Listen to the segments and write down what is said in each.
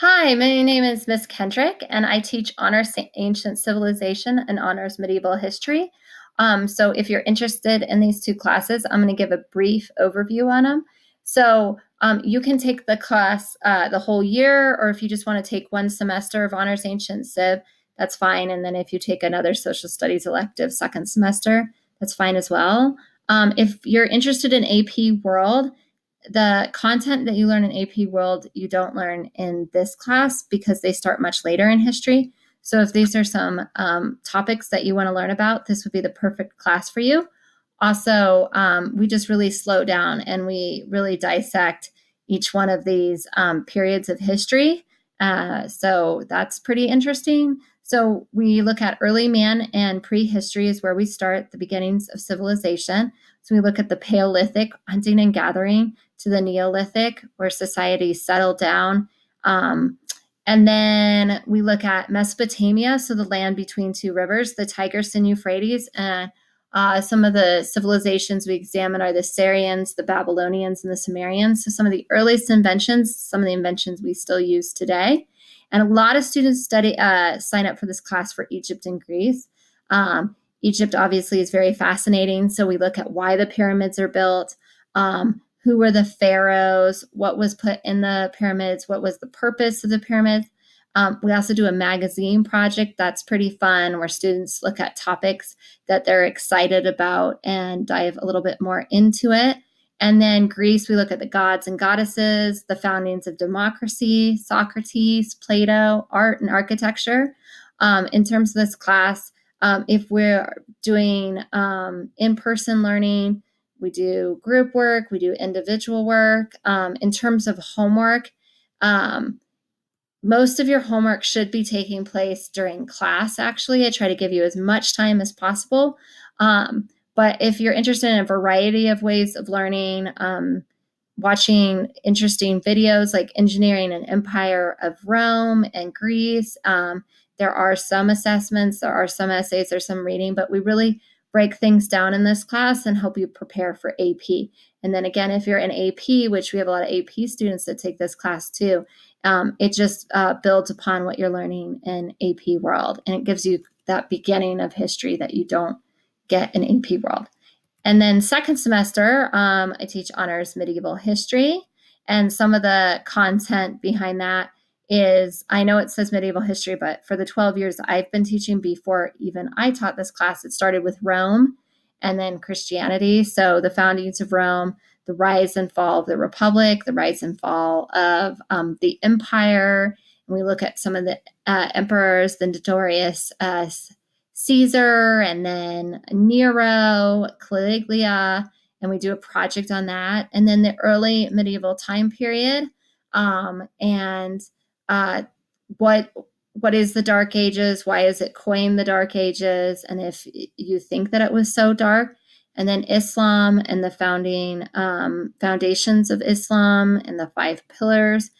Hi, my name is Miss Kendrick, and I teach Honors Ancient Civilization and Honors Medieval History. So if you're interested in these two classes, I'm going to give a brief overview on them. So you can take the class the whole year, or if you just want to take one semester of Honors Ancient Civ, that's fine. And then if you take another Social Studies elective second semester, that's fine as well. If you're interested in AP World, the content that you learn in AP World, you don't learn in this class because they start much later in history. So if these are some topics that you want to learn about, this would be the perfect class for you. Also, we just really slow down and we really dissect each one of these periods of history. So that's pretty interesting. So we look at early man and prehistory is where we start the beginnings of civilization. So we look at the Paleolithic, hunting and gathering, to the Neolithic, where society settled down. And then we look at Mesopotamia, so the land between two rivers, the Tigris and Euphrates. And some of the civilizations we examine are the Syrians, the Babylonians, and the Sumerians. So some of the earliest inventions, some of the inventions we still use today. And a lot of students sign up for this class for Egypt and Greece. Egypt obviously is very fascinating. So we look at why the pyramids are built, who were the pharaohs, what was put in the pyramids, what was the purpose of the pyramids. We also do a magazine project that's pretty fun where students look at topics that they're excited about and dive a little bit more into it. And then Greece, we look at the gods and goddesses, the foundings of democracy, Socrates, Plato, art and architecture. In terms of this class, if we're doing in-person learning, we do group work, we do individual work. In terms of homework, most of your homework should be taking place during class, actually. I try to give you as much time as possible. But if you're interested in a variety of ways of learning, watching interesting videos like Engineering and Empire of Rome and Greece, there are some assessments, there are some essays, there's some reading, but we really break things down in this class and help you prepare for AP. And then again, if you're in AP, which we have a lot of AP students that take this class too, it just builds upon what you're learning in AP World. And it gives you that beginning of history that you don't get in AP World. And then second semester, I teach Honors Medieval History. And some of the content behind that is, I know it says medieval history, but for the 12 years I've been teaching before even I taught this class, it started with Rome and then Christianity. So the foundings of Rome, the rise and fall of the Republic, the rise and fall of the empire. And we look at some of the emperors, the notorious Caesar, and then Nero, Caligula, and we do a project on that. And then the early medieval time period, and what is the Dark Ages? Why is it coined the Dark Ages? And if you think that it was so dark, and then Islam and the foundations of Islam and the 5 pillars,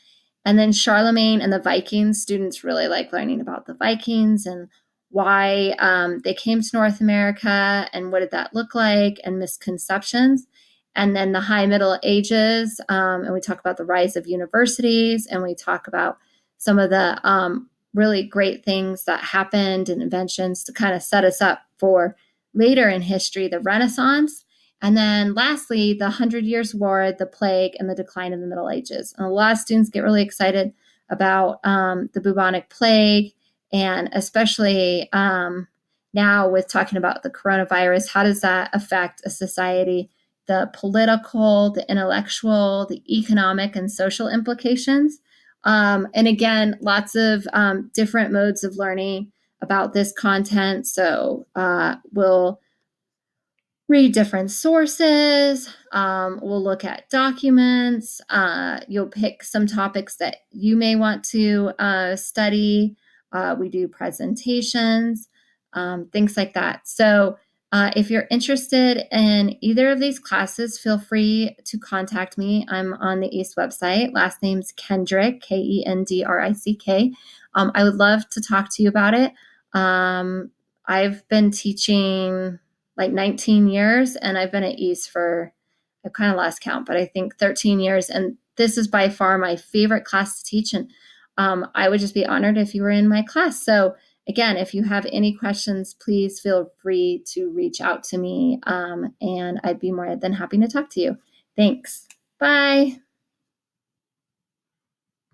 and then Charlemagne and the Vikings. Students really like learning about the Vikings and why they came to North America and what did that look like and misconceptions. And then the High Middle Ages, and we talk about the rise of universities, and we talk about some of the really great things that happened and inventions to kind of set us up for later in history, the Renaissance. And then lastly, the 100 Years' War, the plague, and the decline of the Middle Ages. And a lot of students get really excited about the bubonic plague, and especially now with talking about the coronavirus, how does that affect a society? The political, the intellectual, the economic, and social implications. And again, lots of different modes of learning about this content. So we'll read different sources. We'll look at documents. You'll pick some topics that you may want to study. We do presentations, things like that. So if you're interested in either of these classes, feel free to contact me. I'm on the East website. Last name's Kendrick, Kendrick. I would love to talk to you about it. I've been teaching like 19 years, and I've been at East for, I've kind of lost count, but I think 13 years. And this is by far my favorite class to teach. And I would just be honored if you were in my class. So again, if you have any questions, please feel free to reach out to me, and I'd be more than happy to talk to you. Thanks. Bye.